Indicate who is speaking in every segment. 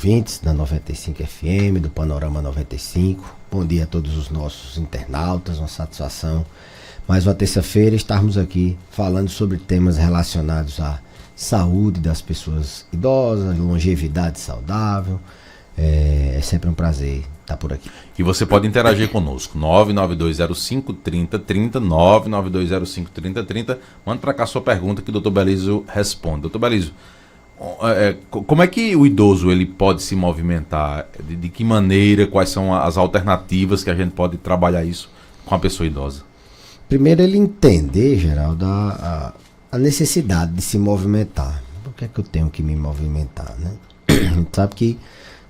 Speaker 1: Ouvintes da 95 FM, do Panorama 95. Bom dia a todos os nossos internautas, uma satisfação. Mais uma terça-feira estarmos aqui falando sobre temas relacionados à saúde das pessoas idosas, longevidade saudável. É sempre um prazer estar por aqui.
Speaker 2: E você pode interagir conosco, 99205-3030, 99205-3030. Manda para cá sua pergunta que o Dr. Belísio responde. Dr. Belísio, como é que o idoso ele pode se movimentar? De que maneira? Quais são as alternativas que a gente pode trabalhar isso com a pessoa idosa?
Speaker 1: Primeiro, ele entender, Geraldo, a necessidade de se movimentar. Por que é que eu tenho que me movimentar, né? A gente sabe que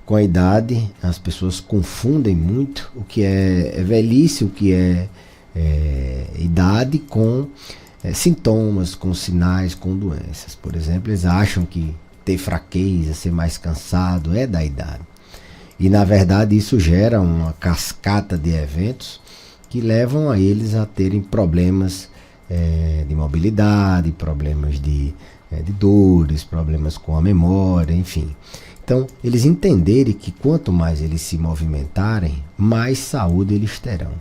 Speaker 1: com a idade as pessoas confundem muito o que é velhice, o que é idade com sintomas, com sinais, com doenças. Por exemplo, eles acham que ter fraqueza, ser mais cansado é da idade. E na verdade isso gera uma cascata de eventos que levam a eles a terem problemas de mobilidade, problemas de dores, problemas com a memória, enfim. Então, eles entenderem que quanto mais eles se movimentarem, mais saúde eles terão.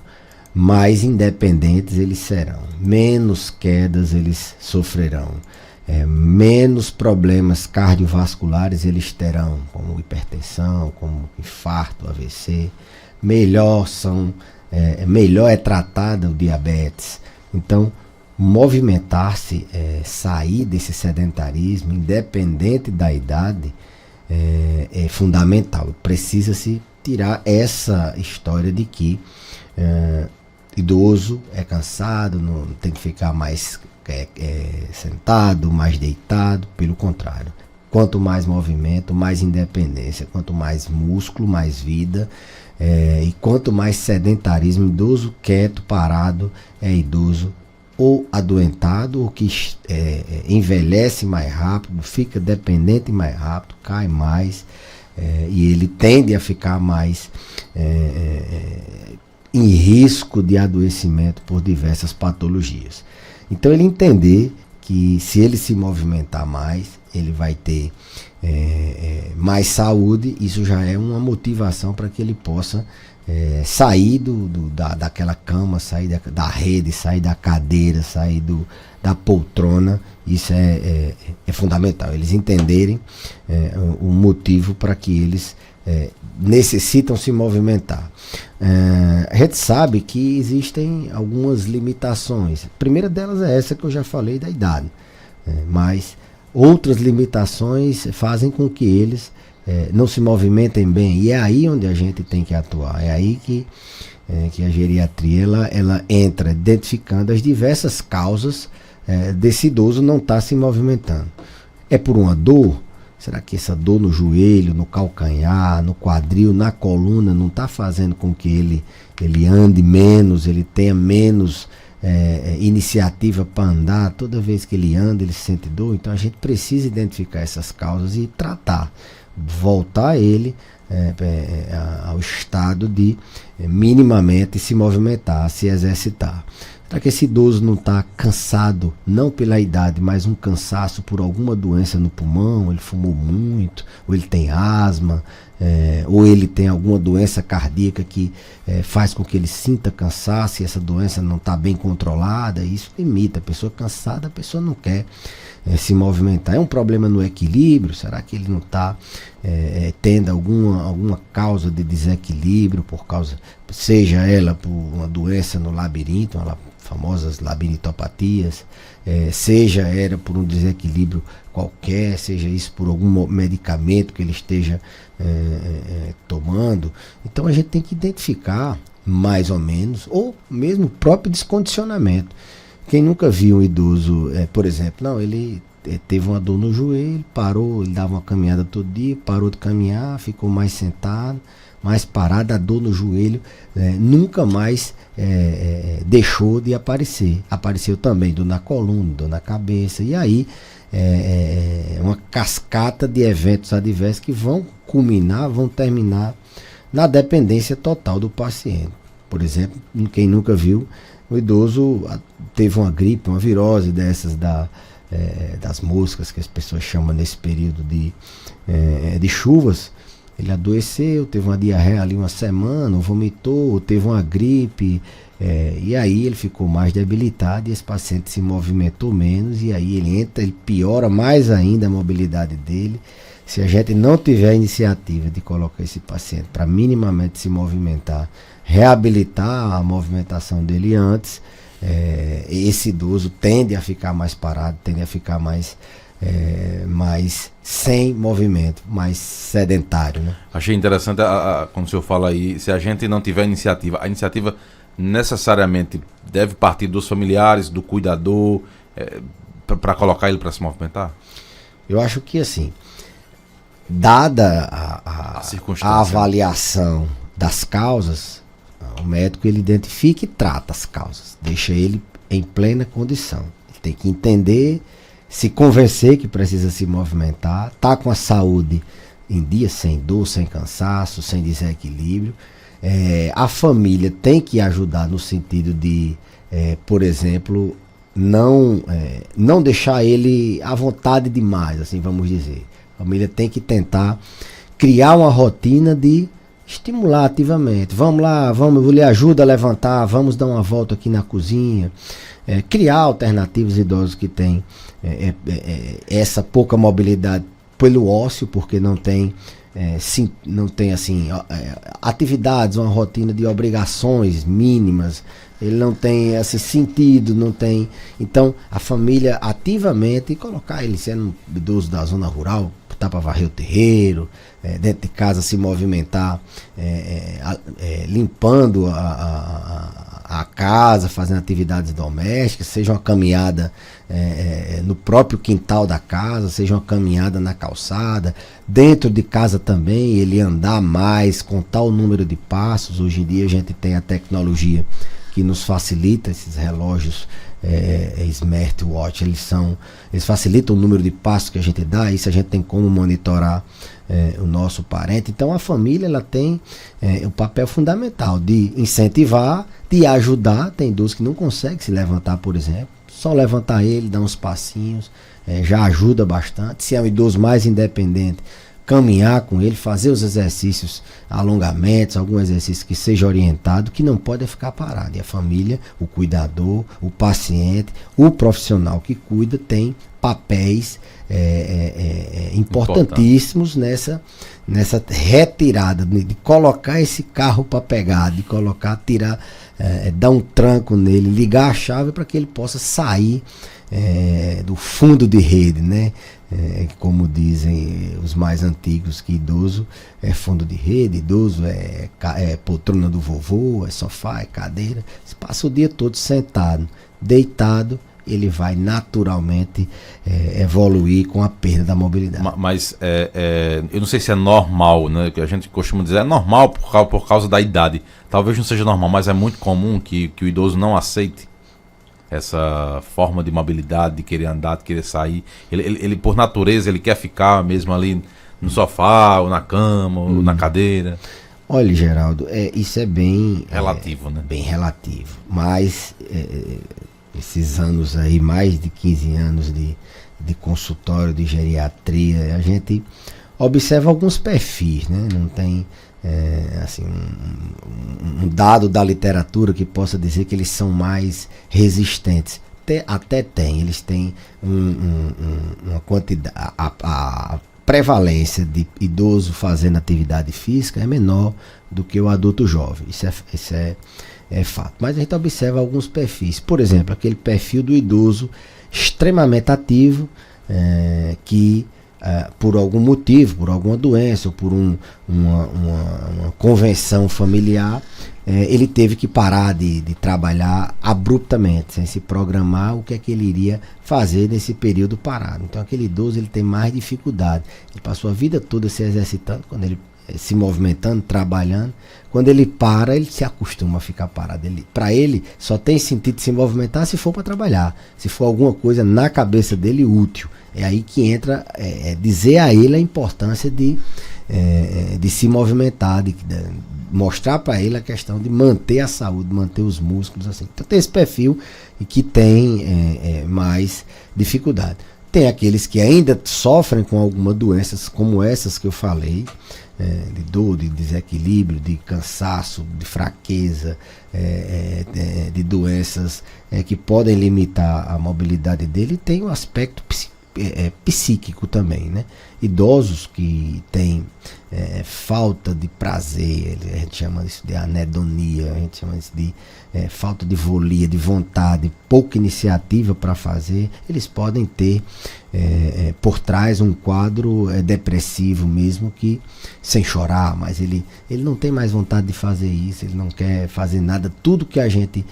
Speaker 1: Mais independentes eles serão, menos quedas eles sofrerão, menos problemas cardiovasculares eles terão, como hipertensão, como infarto, AVC, melhor é tratada o diabetes. Então, movimentar-se, sair desse sedentarismo, independente da idade, é fundamental. Precisa-se tirar essa história de que idoso é cansado, não tem que ficar mais sentado, mais deitado. Pelo contrário, quanto mais movimento, mais independência, quanto mais músculo, mais vida, e quanto mais sedentarismo. Idoso quieto, parado, é idoso ou adoentado, ou que envelhece mais rápido, fica dependente mais rápido, cai mais, e ele tende a ficar mais em risco de adoecimento por diversas patologias. Então ele entender que se ele se movimentar mais, ele vai ter mais saúde. Isso já é uma motivação para que ele possa sair daquela cama, sair da rede, sair da cadeira, sair da poltrona. Isso é fundamental, eles entenderem o motivo para que eles necessitam se movimentar. A gente sabe que existem algumas limitações. A primeira delas é essa que eu já falei, da idade, mas outras limitações fazem com que eles não se movimentem bem, e é aí onde a gente tem que atuar. É aí que a geriatria ela entra, identificando as diversas causas desse idoso não estar se movimentando. É por uma dor? Será que essa dor no joelho, no calcanhar, no quadril, na coluna não está fazendo com que ele ande menos, ele tenha menos iniciativa para andar? Toda vez que ele anda, ele sente dor. Então a gente precisa identificar essas causas e tratar, voltar ele ao estado de minimamente se movimentar, se exercitar. Será que esse idoso não está cansado, não pela idade, mas um cansaço por alguma doença no pulmão? Ele fumou muito, ou ele tem asma, ou ele tem alguma doença cardíaca que faz com que ele sinta cansaço, e essa doença não está bem controlada? Isso limita. A pessoa cansada, a pessoa não quer se movimentar. É um problema no equilíbrio? Será que ele não está tendo alguma causa de desequilíbrio, seja ela por uma doença no labirinto, famosas labirintopatias, seja era por um desequilíbrio qualquer, seja isso por algum medicamento que ele esteja tomando? Então a gente tem que identificar mais ou menos, ou mesmo o próprio descondicionamento. Quem nunca viu um idoso, por exemplo, não, ele teve uma dor no joelho, parou, ele dava uma caminhada todo dia, parou de caminhar, ficou mais sentado, mais parado, a dor no joelho nunca mais deixou de aparecer. Apareceu também dor na coluna, dor na cabeça, e aí uma cascata de eventos adversos que vão culminar, vão terminar na dependência total do paciente. Por exemplo, quem nunca viu, o idoso teve uma gripe, uma virose dessas das moscas que as pessoas chamam nesse período de chuvas, Ele adoeceu, teve uma diarreia ali uma semana, vomitou, teve uma gripe, e aí ele ficou mais debilitado e esse paciente se movimentou menos e aí ele piora mais ainda a mobilidade dele. Se a gente não tiver a iniciativa de colocar esse paciente para minimamente se movimentar, reabilitar a movimentação dele antes, esse idoso tende a ficar mais parado, tende a ficar mais sem movimento, mais sedentário, né?
Speaker 2: Achei interessante quando o senhor fala aí, se a gente não tiver iniciativa, a iniciativa necessariamente deve partir dos familiares, do cuidador, para colocar ele para se movimentar?
Speaker 1: Eu acho que assim, dada a avaliação das causas, o médico ele identifica e trata as causas, deixa ele em plena condição. Ele tem que entender, se convencer que precisa se movimentar, tá com a saúde em dia, sem dor, sem cansaço, sem desequilíbrio. A família tem que ajudar no sentido de, por exemplo, não deixar ele à vontade demais, assim vamos dizer. A família tem que tentar criar uma rotina de estimular ativamente. Vamos lá, eu lhe ajudo a levantar, vamos dar uma volta aqui na cozinha. Criar alternativas idosos que têm essa pouca mobilidade pelo ócio, porque não tem assim, atividades, uma rotina de obrigações mínimas, ele não tem esse sentido, não tem. Então, a família ativamente colocar ele sendo um idoso da zona rural, botar para varrer o terreiro, dentro de casa se movimentar, limpando a casa, fazendo atividades domésticas, seja uma caminhada no próprio quintal da casa, seja uma caminhada na calçada, dentro de casa também, ele andar mais, contar o número de passos. Hoje em dia a gente tem a tecnologia que nos facilita esses relógios smartwatch, eles facilitam o número de passos que a gente dá, isso a gente tem como monitorar o nosso parente. Então a família ela tem o papel fundamental de incentivar, de ajudar. Tem idosos que não conseguem se levantar, por exemplo, só levantar ele, dar uns passinhos, já ajuda bastante. Se é um idoso mais independente, caminhar com ele, fazer os exercícios, alongamentos, algum exercício que seja orientado, que não pode ficar parado. E a família, o cuidador, o paciente, o profissional que cuida tem papéis importantíssimos nessa retirada, de colocar esse carro para pegar, de colocar, tirar, dar um tranco nele, ligar a chave para que ele possa sair do fundo de rede, né? Como dizem os mais antigos, que idoso é fundo de rede, idoso é poltrona do vovô, é sofá, é cadeira. Se passa o dia todo sentado, deitado, ele vai naturalmente evoluir com a perda da mobilidade.
Speaker 2: Mas eu não sei se é normal, né? Que a gente costuma dizer, é normal por causa da idade. Talvez não seja normal, mas é muito comum que o idoso não aceite essa forma de mobilidade, de querer andar, de querer sair. Ele por natureza, ele quer ficar mesmo ali no sofá, ou na cama, ou na cadeira.
Speaker 1: Olha, Geraldo, isso é bem
Speaker 2: relativo, né?
Speaker 1: Bem relativo. Mas esses anos aí, mais de 15 anos de consultório de geriatria, a gente observa alguns perfis, né? Não tem assim, um dado da literatura que possa dizer que eles são mais resistentes. Até tem, eles têm uma quantidade, a prevalência de idoso fazendo atividade física é menor do que o adulto jovem. Isso é fato. Mas a gente observa alguns perfis. Por exemplo, aquele perfil do idoso extremamente ativo, que por algum motivo, por alguma doença ou por uma convenção familiar, ele teve que parar de trabalhar abruptamente, sem se programar o que é que ele iria fazer nesse período parado. Então aquele idoso ele tem mais dificuldade. Ele passou a vida toda se exercitando, quando ele se movimentando, trabalhando. Quando ele para, ele se acostuma a ficar parado. Para ele, só tem sentido se movimentar se for para trabalhar, se for alguma coisa na cabeça dele útil. É aí que entra dizer a ele a importância de se movimentar, de mostrar para ele a questão de manter a saúde, manter os músculos, assim. Então tem esse perfil que tem mais dificuldade. Tem aqueles que ainda sofrem com algumas doenças como essas que eu falei, de dor, de desequilíbrio, de cansaço, de fraqueza, de doenças que podem limitar a mobilidade dele, tem um aspecto psíquico também, né? Idosos que têm falta de prazer, a gente chama isso de anedonia, a gente chama isso de falta de volia, de vontade, pouca iniciativa para fazer, eles podem ter por trás um quadro depressivo mesmo, que sem chorar, mas ele não tem mais vontade de fazer isso, ele não quer fazer nada, tudo que a gente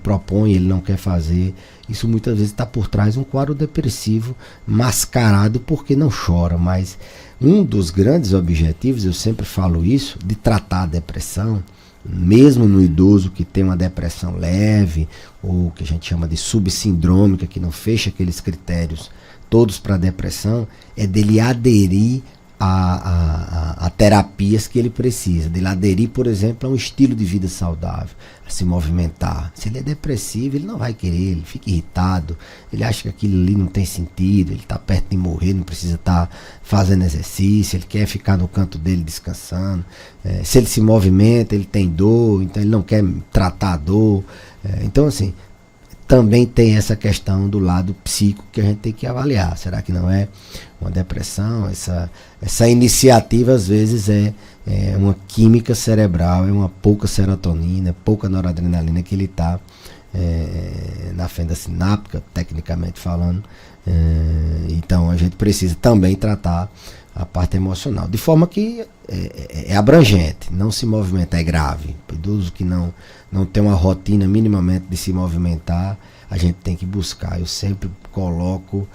Speaker 1: propõe ele não quer fazer. Isso muitas vezes está por trás um quadro depressivo mascarado porque não chora. Mas um dos grandes objetivos, eu sempre falo isso, de tratar a depressão, mesmo no idoso que tem uma depressão leve, ou que a gente chama de subsindrômica, que não fecha aqueles critérios todos para depressão, é dele aderir a terapias que ele precisa, dele aderir, por exemplo, a um estilo de vida saudável, a se movimentar. Se ele é depressivo, ele não vai querer, ele fica irritado, ele acha que aquilo ali não tem sentido, ele está perto de morrer, não precisa estar fazendo exercício, ele quer ficar no canto dele descansando. Se ele se movimenta, ele tem dor, então ele não quer tratar a dor. Então, assim, também tem essa questão do lado psíquico que a gente tem que avaliar. Será que não é uma depressão? Essa iniciativa às vezes é uma química cerebral, é uma pouca serotonina, pouca noradrenalina que ele está na fenda sináptica, tecnicamente falando. Então a gente precisa também tratar a parte emocional, de forma que é abrangente. Não se movimentar é grave. O idoso que não tem uma rotina minimamente de se movimentar, a gente tem que buscar. Eu sempre coloco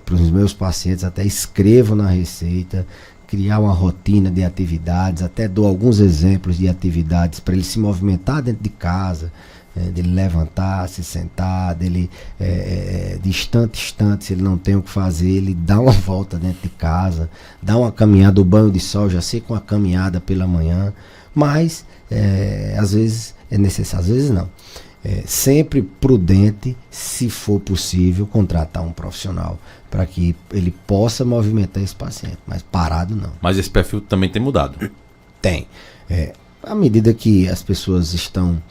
Speaker 1: para os meus pacientes, até escrevo na receita, criar uma rotina de atividades, até dou alguns exemplos de atividades para ele se movimentar dentro de casa, dele levantar, se sentar, dele de instante a instante, se ele não tem o que fazer, ele dá uma volta dentro de casa, dá uma caminhada, o banho de sol, já sei, com uma caminhada pela manhã, mas às vezes é necessário, às vezes não. Sempre prudente, se for possível, contratar um profissional para que ele possa movimentar esse paciente, mas parado não.
Speaker 2: Mas esse perfil também tem mudado?
Speaker 1: Tem. À medida que as pessoas estão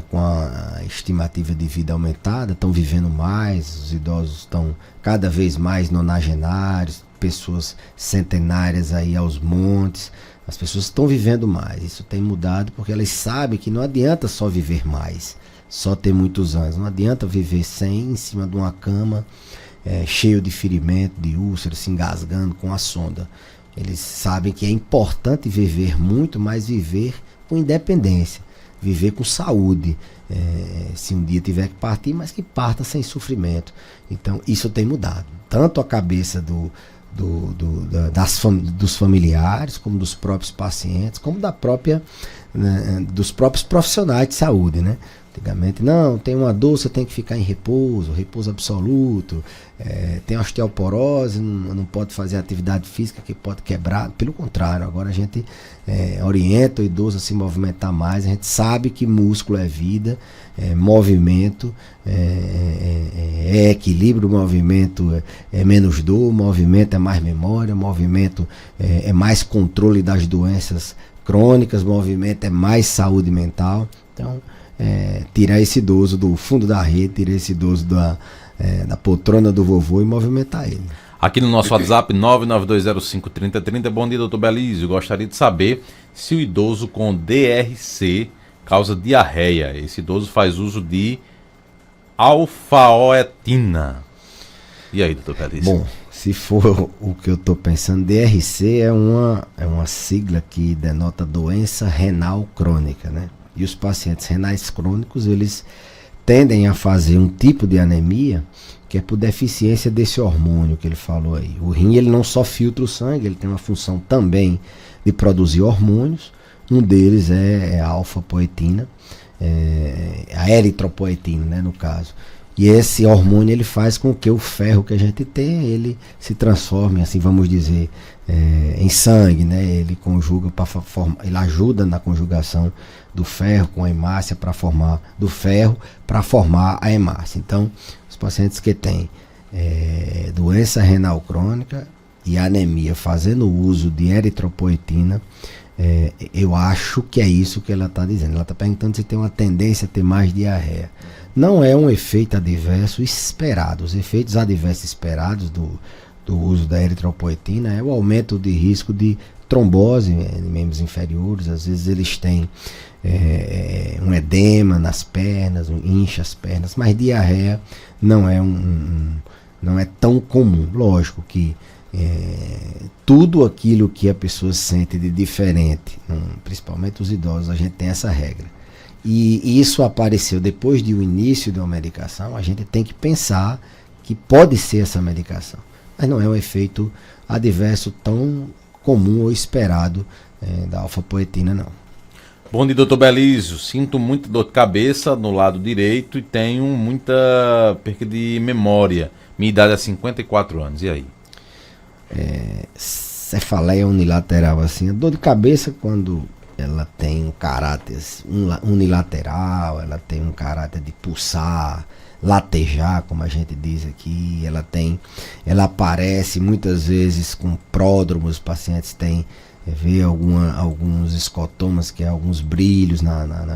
Speaker 1: com a estimativa de vida aumentada, estão vivendo mais, os idosos estão cada vez mais nonagenários, pessoas centenárias aí aos montes, as pessoas estão vivendo mais. Isso tem mudado porque elas sabem que não adianta só viver mais, só ter muitos anos. Não adianta viver em cima de uma cama, cheio de ferimento, de úlcera, se engasgando com a sonda. Eles sabem que é importante viver muito, mas viver com independência, viver com saúde. Se um dia tiver que partir, mas que parta sem sofrimento. Então isso tem mudado. Tanto a cabeça dos familiares, como dos próprios pacientes, como dos próprios profissionais de saúde, né? Antigamente, não, tem uma dor, você tem que ficar em repouso absoluto, tem osteoporose, não pode fazer atividade física que pode quebrar. Pelo contrário, agora a gente orienta o idoso a se movimentar mais. A gente sabe que músculo é vida, movimento é equilíbrio, movimento é menos dor, movimento é mais memória, movimento é mais controle das doenças crônicas, movimento é mais saúde mental. Então, tirar esse idoso do fundo da rede, tirar esse idoso da poltrona do vovô e movimentar ele.
Speaker 2: Aqui no nosso WhatsApp, 992053030, bom dia, doutor Belísio. Gostaria de saber se o idoso com DRC causa diarreia. Esse idoso faz uso de alfaoetina. E aí, doutor Belísio?
Speaker 1: Bom, se for o que eu estou pensando, DRC é uma sigla que denota doença renal crônica, né? E os pacientes renais crônicos, eles tendem a fazer um tipo de anemia que é por deficiência desse hormônio que ele falou aí. O rim, ele não só filtra o sangue, ele tem uma função também de produzir hormônios. Um deles é a alfa-poetina, a eritropoetina, né, no caso. E esse hormônio, ele faz com que o ferro que a gente tem, ele se transforme, assim vamos dizer, em sangue, né? Ele conjuga para formar, ele ajuda na conjugação do ferro com a hemácia para formar do ferro para formar a hemácia. Então, os pacientes que têm doença renal crônica, e anemia fazendo uso de eritropoetina, eu acho que é isso que ela está dizendo. Ela está perguntando se tem uma tendência a ter mais diarreia. Não é um efeito adverso esperado. Os efeitos adversos esperados do uso da eritropoetina é o aumento de risco de trombose em membros inferiores. Às vezes eles têm um edema nas pernas, incha as pernas, mas diarreia não é tão comum. Lógico que tudo aquilo que a pessoa sente de diferente, principalmente os idosos, a gente tem essa regra. E isso apareceu depois do início de uma medicação, a gente tem que pensar que pode ser essa medicação. Mas não é um efeito adverso tão comum ou esperado da alfapoetina, não.
Speaker 2: Bom dia, doutor Belísio. Sinto muita dor de cabeça no lado direito e tenho muita perca de memória. Minha idade é 54 anos, e aí?
Speaker 1: Cefaleia unilateral, assim, a dor de cabeça, quando ela tem um caráter unilateral, ela tem um caráter de pulsar, latejar, como a gente diz aqui, ela aparece muitas vezes com pródromos. Os pacientes vê alguns escotomas, que é alguns brilhos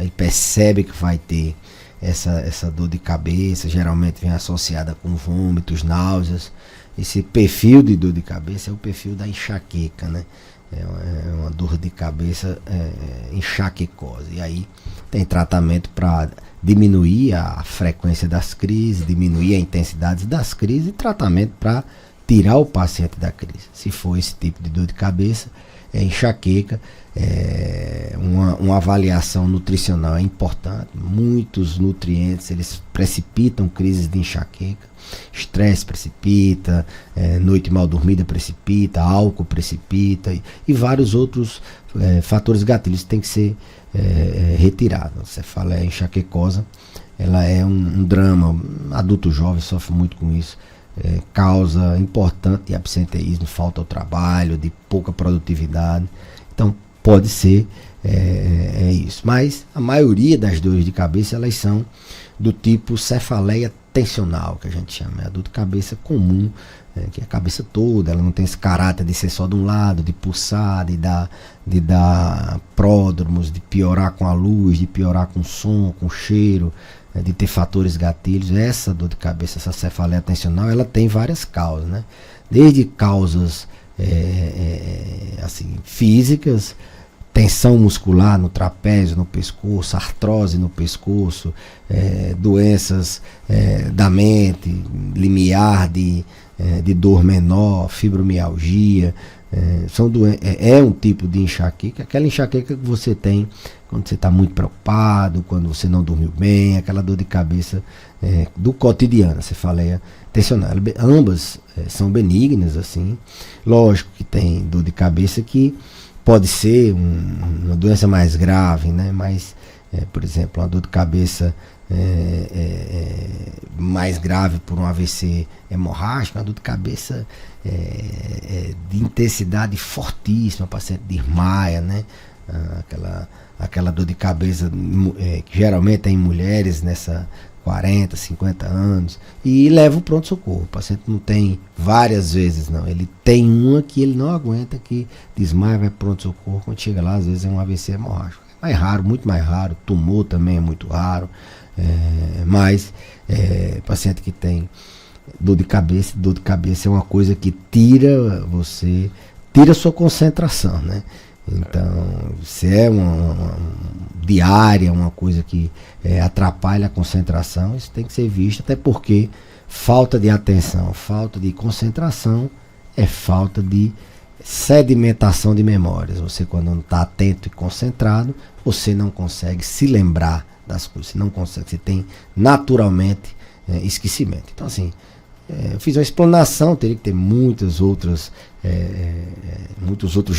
Speaker 1: e percebe que vai ter essa dor de cabeça. Geralmente vem associada com vômitos, náuseas. Esse perfil de dor de cabeça é o perfil da enxaqueca, né? É uma dor de cabeça enxaquecose. E aí tem tratamento para diminuir a frequência das crises, diminuir a intensidade das crises, e tratamento para tirar o paciente da crise. Se for esse tipo de dor de cabeça, enxaqueca, uma avaliação nutricional é importante. Muitos nutrientes, eles precipitam crises de enxaqueca. Estresse precipita, noite mal dormida precipita, álcool precipita, e vários outros fatores gatilhos têm que ser retirados. Você fala enxaquecosa, ela é um drama. Adulto jovem sofre muito com isso. Causa importante de absenteísmo, falta ao trabalho, de pouca produtividade. Então pode ser isso. Mas a maioria das dores de cabeça, elas são do tipo cefaleia tensional, que a gente chama. É a dor de cabeça comum, que é a cabeça toda. Ela não tem esse caráter de ser só de um lado, de pulsar, de dar pródromos, de piorar com a luz, de piorar com o som, com o cheiro, de ter fatores gatilhos. Essa dor de cabeça, essa cefaleia tensional, ela tem várias causas, né? Desde causas assim, físicas, tensão muscular no trapézio, no pescoço, artrose no pescoço, doenças da mente, limiar de dor menor, fibromialgia. É um tipo de enxaqueca, aquela enxaqueca que você tem quando você está muito preocupado, quando você não dormiu bem, aquela dor de cabeça do cotidiano, cefaleia tensional. Ambas são benignas, assim. Lógico que tem dor de cabeça que pode ser uma doença mais grave, né? Mas, por exemplo, uma dor de cabeça mais grave por um AVC hemorrágico, uma dor de cabeça de intensidade fortíssima, o paciente desmaia, né? Aquela dor de cabeça que geralmente é em mulheres nessa 40, 50 anos, e leva o pronto-socorro. O paciente não tem várias vezes, não. Ele tem uma que ele não aguenta, que desmaia, vai pronto-socorro. Quando chega lá, às vezes é um AVC hemorrágico. É mais raro, muito mais raro. Tumor também é muito raro. Mas paciente que tem dor de cabeça é uma coisa que tira sua concentração, né? Então, se é uma diária, uma coisa que atrapalha a concentração, isso tem que ser visto, até porque falta de atenção, falta de concentração é falta de sedimentação de memórias. Você, quando não está atento e concentrado, você não consegue se lembrar das coisas, você tem naturalmente esquecimento. Então, assim, eu fiz uma explanação, teria que ter muitos outros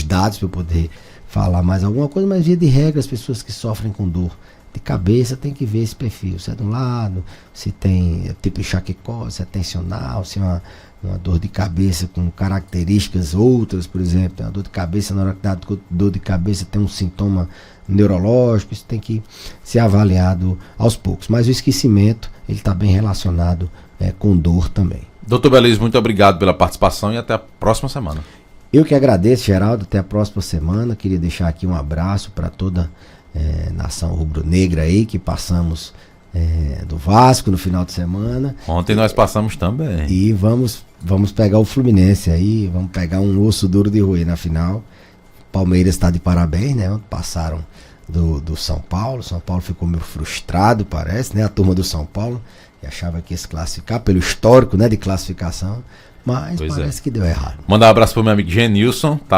Speaker 1: dados para eu poder falar mais alguma coisa, mas via de regra, as pessoas que sofrem com dor de cabeça tem que ver esse perfil, se é de um lado, se tem tipo enxaquecose, se é tensional, se é uma dor de cabeça com características outras, por exemplo, uma dor de cabeça, na hora que dá dor de cabeça tem um sintoma neurológico, isso tem que ser avaliado aos poucos, mas o esquecimento, ele está bem relacionado com dor também.
Speaker 2: Doutor Belísio, muito obrigado pela participação e até a próxima semana.
Speaker 1: Eu que agradeço, Geraldo, até a próxima semana. Queria deixar aqui um abraço para toda nação rubro-negra aí, que passamos do Vasco no final de semana.
Speaker 2: Ontem nós passamos também.
Speaker 1: E vamos pegar o Fluminense aí, vamos pegar um osso duro de roer na final. Palmeiras está de parabéns, né? Passaram do São Paulo. São Paulo ficou meio frustrado, parece, né? A turma do São Paulo, que achava que ia se classificar pelo histórico, né, de classificação, mas parece que deu errado.
Speaker 2: Mandar um abraço pro meu amigo Genilson, tá?